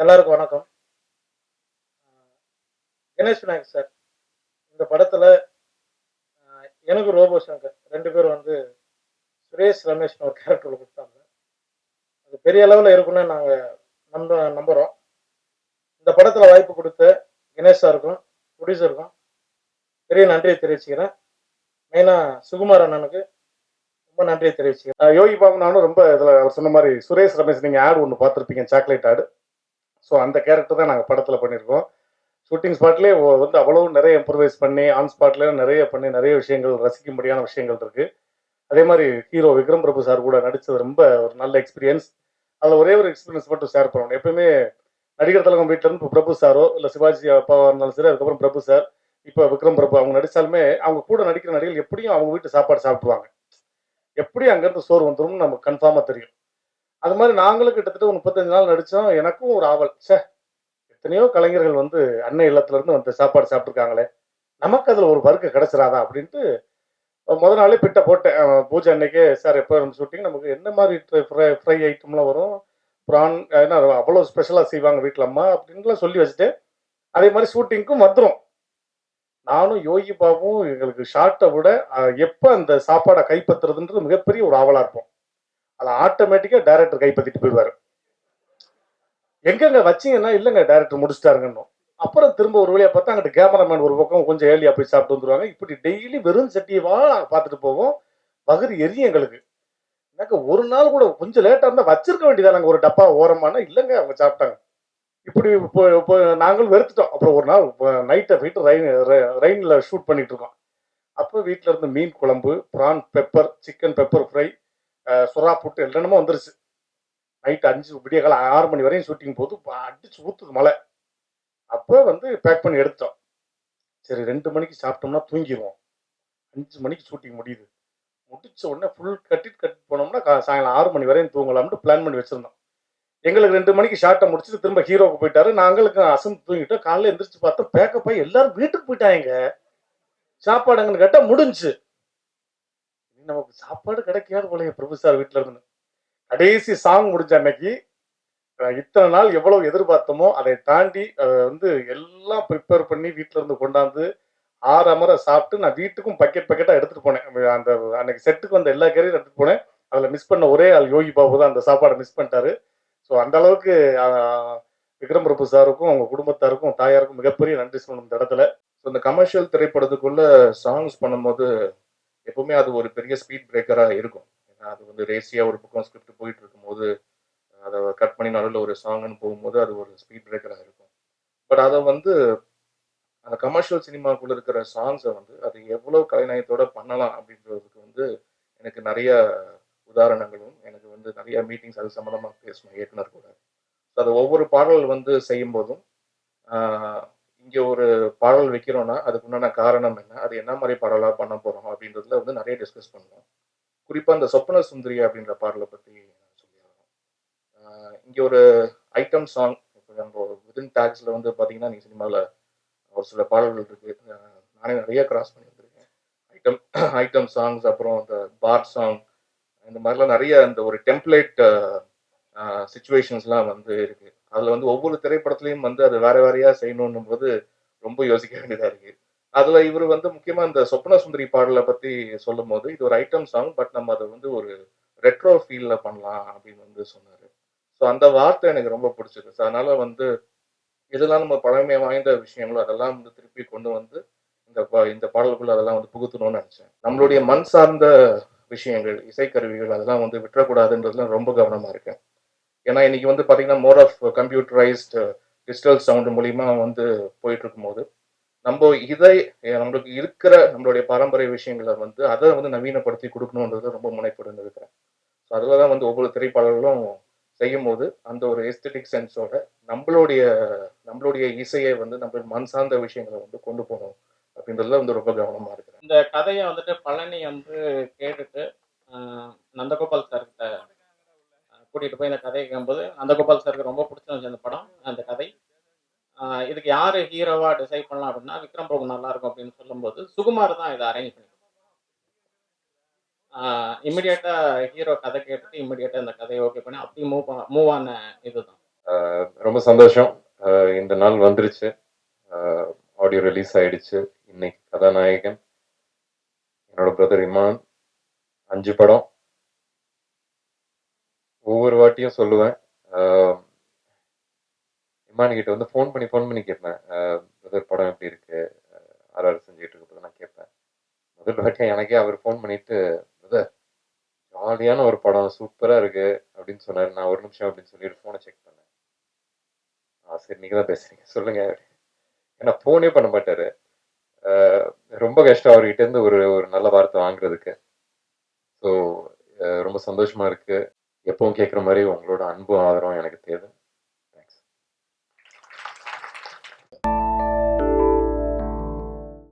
எல்லாருக்கும் வணக்கம். கணேஷ் விநாயக் சார் இந்த படத்துல எனக்கு ரோபோ சங்கர் 2 பேரும் வந்து சுரேஷ் ரமேஷ்னு ஒரு கேரக்டர்ல குடுத்தாங்க. அது பெரிய அளவுல இருக்கும்னு நாங்க நம்புறோம். இந்த படத்துல வாய்ப்பு குடுத்த கணேஷ் சாருக்கும், புரொடியூசருக்கும் பெரிய நன்றியை தெரிவிச்சுக்கிறேன். மெயினா சுகுமார் அண்ணனுக்கு ரொம்ப நன்றியை தெரிவிச்சுக்கிறேன். யோகி பாபு நானும் ரொம்ப இதுல அவர் சொன்ன மாதிரி சுரேஷ் ரமேஷ் நீங்க ஆட் ஒன்று பார்த்துருப்பீங்க, சாக்லேட் ஆடு. ஸோ அந்த கேரக்டர் தான் நாங்கள் படத்துல பண்ணியிருக்கோம். ஷூட்டிங் ஸ்பாட்லேயே வந்து அவ்வளவு நிறைய இம்ப்ரவைஸ் பண்ணி ஆன் ஸ்பாட்லேயே நிறைய பண்ணி நிறைய விஷயங்கள் ரசிக்கும்படியான விஷயங்கள் இருக்கு. அதே மாதிரி ஹீரோ விக்ரம் பிரபு சார் கூட நடிச்சது ரொம்ப ஒரு நல்ல எக்ஸ்பீரியன்ஸ். அதில் ஒரே ஒரு எக்ஸ்பீரியன்ஸ் மட்டும் ஷேர் பண்ணணும். எப்பவுமே நடிகர் திலகம் வீட்டில இருந்து இப்போ பிரபு சாரோ இல்லை சிவாஜி அப்பாவா இருந்தாலும் சரி, அதுக்கப்புறம் பிரபு சார், இப்போ விக்ரம் பிரபு அவங்க நடிச்சாலுமே அவங்க கூட நடிக்கிற நடிகர்கள் எப்படியும் அவங்க வீட்டு சாப்பாடு சாப்பிடுவாங்க. எப்படியும் அங்கேருந்து சோறு வந்துடும் நமக்கு கன்ஃபார்மாக தெரியும். அது மாதிரி நாங்களும் கிட்டத்தட்ட ஒரு 35 நாள் நடித்தோம். எனக்கும் ஒரு ஆவல், எத்தனையோ கலைஞர்கள் வந்து அன்னை இல்லத்துல இருந்து வந்து சாப்பாடு சாப்பிட்டுருக்காங்களே, நமக்கு அதில் ஒரு வர்க்கு கிடைச்சிடாதா அப்படின்ட்டு முதல் நாளே பிட்ட போட்டேன். பூஜை அன்னைக்கே சார் எப்போ ஷூட்டிங் நமக்கு என்ன மாதிரி ஃப்ரை ஐட்டம்லாம் வரும், ப்ரான் ஏன்னா அவ்வளோ ஸ்பெஷலாக செய்வாங்க வீட்டில் அம்மா அப்படின்லாம் சொல்லி வச்சுட்டு அதே மாதிரி ஷூட்டிங்க்கும் வந்துடும். நானும் யோகி பாபும் எங்களுக்கு ஷார்ட்டை விட எப்போ அந்த சாப்பாடை கைப்பற்றுறதுன்றது மிகப்பெரிய ஒரு ஆவலாக இருப்போம். அதை ஆட்டோமேட்டிக்காக டைரக்டர் கைப்பற்றிட்டு போயிடுவார். எங்கெங்க வச்சிங்கன்னா இல்லைங்க டைரக்டர் முடிச்சிட்டாருங்கன்னு. அப்புறம் திரும்ப ஒரு வழியாக பார்த்தா அங்கிட்டு கேமராமேன் ஒரு பக்கம் கொஞ்சம் ஏர்லியாக போய் சாப்பிட்டு வந்துருவாங்க. இப்படி டெய்லி வெறும் சட்டியவா பார்த்துட்டு போவோம். வகுறு எரியும் எங்களுக்கு. எனக்கு ஒரு நாள் கூட கொஞ்சம் லேட்டாக இருந்தால் வச்சிருக்க வேண்டியதானாங்க ஒரு டப்பா ஓரமான, இல்லைங்க அவங்க சாப்பிட்டாங்க. இப்படி இப்போ நாங்களும் வெறுத்துட்டோம். அப்புறம் ஒரு நாள் நைட்டை போயிட்டு ரெயினில் ஷூட் பண்ணிட்டு இருக்கோம். அப்போ வீட்டில் இருந்து மீன் குழம்பு, prawn pepper, chicken pepper fry, சுறா புட்டு என்னென்னமோ வந்துருச்சு. நைட் 5 விடிய காலம் 6 மணி வரையும் ஷூட்டிங் போது அடிச்சு ஊத்துது மழை. அப்போ வந்து பேக் பண்ணி எடுத்துட்டோம். சரி 2 மணிக்கு சாப்பிட்டோம்னா தூங்கிடுவோம். 5 மணிக்கு ஷூட்டிங் முடியுது. முடிச்ச உடனே ஃபுல் கட் போனோம்னா சாயங்காலம் 6 மணி வரையும் தூங்கலாம்னு பிளான் பண்ணி வச்சிருந்தோம். எங்களுக்கு 2 மணிக்கு ஷார்ட்டை முடிச்சுட்டு திரும்ப ஹீரோக்கு போயிட்டாரு. நாங்களுக்கு அசந்து தூங்கிட்டோம். காலைல எந்திரிச்சு பார்த்தோம் பேக்கப் ஆகி எல்லாரும் வீட்டுக்கு போயிட்டாங்க. சாப்பாடு அங்கன்னு கேட்டா முடிஞ்சு. நமக்கு சாப்பாடு கிடைக்காது போலயே பிரபு சார் வீட்டுல இருந்து. கடைசி சாங் முடிஞ்ச அன்னைக்கு இத்தனை நாள் எவ்வளவு எதிர்பார்த்தோமோ அதை தாண்டி வந்து எல்லாம் ப்ரிப்பேர் பண்ணி வீட்டுல இருந்து கொண்டாந்து ஆறமர சாப்பிட்டு நான் வீட்டுக்கும் பக்கெட்டா எடுத்துட்டு போனேன். அந்த அன்னைக்கு செட்டுக்கு வந்த எல்லா கேரையும் எடுத்துட்டு போனேன். அதுல மிஸ் பண்ண ஒரே ஆள் யோகி பாபு தான் அந்த சாப்பாடை மிஸ் பண்ணிட்டாரு. ஸோ அந்த அளவுக்கு விக்ரம் பிரபு சாருக்கும் அவங்க குடும்பத்தாருக்கும் தாயாருக்கும் மிகப்பெரிய நன்றி சொல்லணும் இந்த இடத்துல. ஸோ இந்த கமர்ஷியல் திரைப்படத்துக்குள்ள சாங்ஸ் பண்ணும்போது எப்பவுமே அது ஒரு பெரிய ஸ்பீட் பிரேக்கரா இருக்கும். ஏன்னா அது வந்து ரேசியா ஒரு பக்கம் ஸ்கிரிப்ட் போயிட்டு இருக்கும்போது அதை கட் பண்ணி நடுவில் ஒரு சாங்னு போகும்போது அது ஒரு ஸ்பீட் பிரேக்கராக இருக்கும். பட் அதை வந்து அந்த கமர்ஷியல் சினிமாக்குள்ள இருக்கிற சாங்ஸை வந்து அது எவ்வளோ கலைநயத்தோட பண்ணலாம் அப்படின்றதுக்கு வந்து எனக்கு நிறைய உதாரணங்களும் எனக்கு வந்து நிறைய மீட்டிங்ஸ் அது சம்மந்தமாக பேசணும் இயக்குனர் கூட. அது ஒவ்வொரு பாடல் வந்து செய்யும் போதும் இங்கே ஒரு பாடல் வைக்கிறோம்னா அதுக்கு உண்டான காரணம் என்ன, அது என்ன மாதிரி பாடலாக பண்ண போகிறோம் அப்படின்றதுல வந்து நிறைய டிஸ்கஸ் பண்ணுவோம். குறிப்பாக இந்த சொப்பன சுந்தரி அப்படின்ற பாடலை பற்றி இங்கே ஒரு ஐட்டம் சாங் இப்போ நம்ம விதின் டேக்ஸில் வந்து பார்த்தீங்கன்னா நீங்கள் சினிமாவில் ஒரு சில பாடல்கள் இருக்கு. நானே நிறைய கிராஸ் பண்ணி வந்திருக்கேன். ஐட்டம் ஐட்டம் சாங்ஸ், அப்புறம் அந்த பார் சாங், இந்த மாதிரிலாம் நிறைய அந்த ஒரு டெம்ப்ளேட் சுச்சுவேஷன்ஸ்லாம் வந்து இருக்கு. அதில் வந்து ஒவ்வொரு திரைப்படத்துலையும் வந்து அது வேற வேறையா செய்யணும் போது ரொம்ப யோசிக்க வேண்டியதாக இருக்கு. அதில் இவர் வந்து முக்கியமாக இந்த சொப்ன சுந்தரி பாடலை பற்றி சொல்லும் போது இது ஒரு ஐட்டம் சாங், பட் நம்ம அதை வந்து ஒரு ரெட்ரோ ஃபீலில் பண்ணலாம் அப்படின்னு வந்து சொன்னார். ஸோ அந்த வார்த்தை எனக்கு ரொம்ப பிடிச்சிருக்கு. ஸோ அதனால வந்து இதெல்லாம் நம்ம பழமை வாய்ந்த விஷயங்களோ அதெல்லாம் வந்து திருப்பி கொண்டு வந்து இந்த பாடலுக்குள்ள அதெல்லாம் வந்து புகுத்தணும்னு நினைச்சேன். நம்மளுடைய மண் சார்ந்த விஷயங்கள், இசைக்கருவிகள் அதெல்லாம் வந்து விட்டுறக்கூடாதுன்றதுல ரொம்ப கவனமா இருக்கேன். ஏன்னா இன்னைக்கு வந்து பாத்தீங்கன்னா more of computerised digital sound மூலியமா வந்து போயிட்டு இருக்கும்போது நம்ம இதை நம்மளுக்கு இருக்கிற நம்மளுடைய பாரம்பரிய விஷயங்களை வந்து அதை வந்து நவீனப்படுத்தி கொடுக்கணுன்றது ரொம்ப முனைப்புடன் இருக்கிறேன். ஸோ அதில் தான் வந்து ஒவ்வொரு திரைப்பாடல்களும் செய்யும்போது அந்த ஒரு எஸ்தெட்டிக் சென்ஸோட நம்மளுடைய நம்மளுடைய இசையை வந்து நம்ம மண் சார்ந்த விஷயங்களை வந்து கொண்டு போகணும் அப்படின்றதுல வந்து ரொம்ப கவனமா இருக்கிறேன். இந்த கதையை வந்துட்டு பழனி வந்து கேட்டுட்டு நந்தகோபால் சார் கிட்ட கூட்டிட்டு போய் இந்த கதையை கேட்கும்போது நந்தகோபால் சாருக்கு ரொம்ப பிடிச்சிருந்துச்சு அந்த படம், அந்த கதை. இதுக்கு யாரு ஹீரோவா டிசைட் பண்ணலாம் அப்படின்னா விக்ரம் பிரபு நல்லா இருக்கும் அப்படின்னு சொல்லும்போது சுகுமார் தான் இதை அரேஞ்ச் பண்ணி இம்மிடியேட்டா ஹீரோ கதை கேட்டுட்டு இம்மிடியேட்டா இந்த கதையை ஓகே பண்ணி அப்படி மூவ் ஆன இதுதான். ரொம்ப சந்தோஷம். இந்த நாள் வந்துருச்சு. ஆடியோ ரிலீஸ் ஆயிடுச்சு. இன்னைக்கு கதாநாயகன் என்னோட பிரதர் இமான். 5 படம். ஒவ்வொரு வாட்டியும் சொல்லுவேன். இமான் கிட்ட வந்து ஃபோன் பண்ணி கேட்பேன். பிரதர் படம் எப்படி இருக்கு? ஆர்ஆர் செஞ்சுட்டு இருக்கப்போ நான் கேட்பேன். முதல் வாட்டியா எனக்கே அவர் ஃபோன் பண்ணிட்டு, பிரதர் ஜாலியான ஒரு படம், சூப்பரா இருக்கு அப்படின்னு சொன்னாரு. நான் ஒரு நிமிஷம் அப்படின்னு சொல்லிட்டு ஃபோனை செக் பண்ணேன். சரி நீங்க தான் பேசுறீங்க சொல்லுங்க. ஏன்னா ஃபோனே பண்ண மாட்டாரு. ரொம்ப கஷ்டம் அவர்கிட்ட இருந்து ஒரு ஒரு நல்ல வார்த்தை வாங்குறதுக்கு. ஸோ ரொம்ப சந்தோஷமா இருக்கு. எப்பவும் கேட்குற மாதிரி உங்களோட அன்பும் ஆதரவும் எனக்கு தேவை.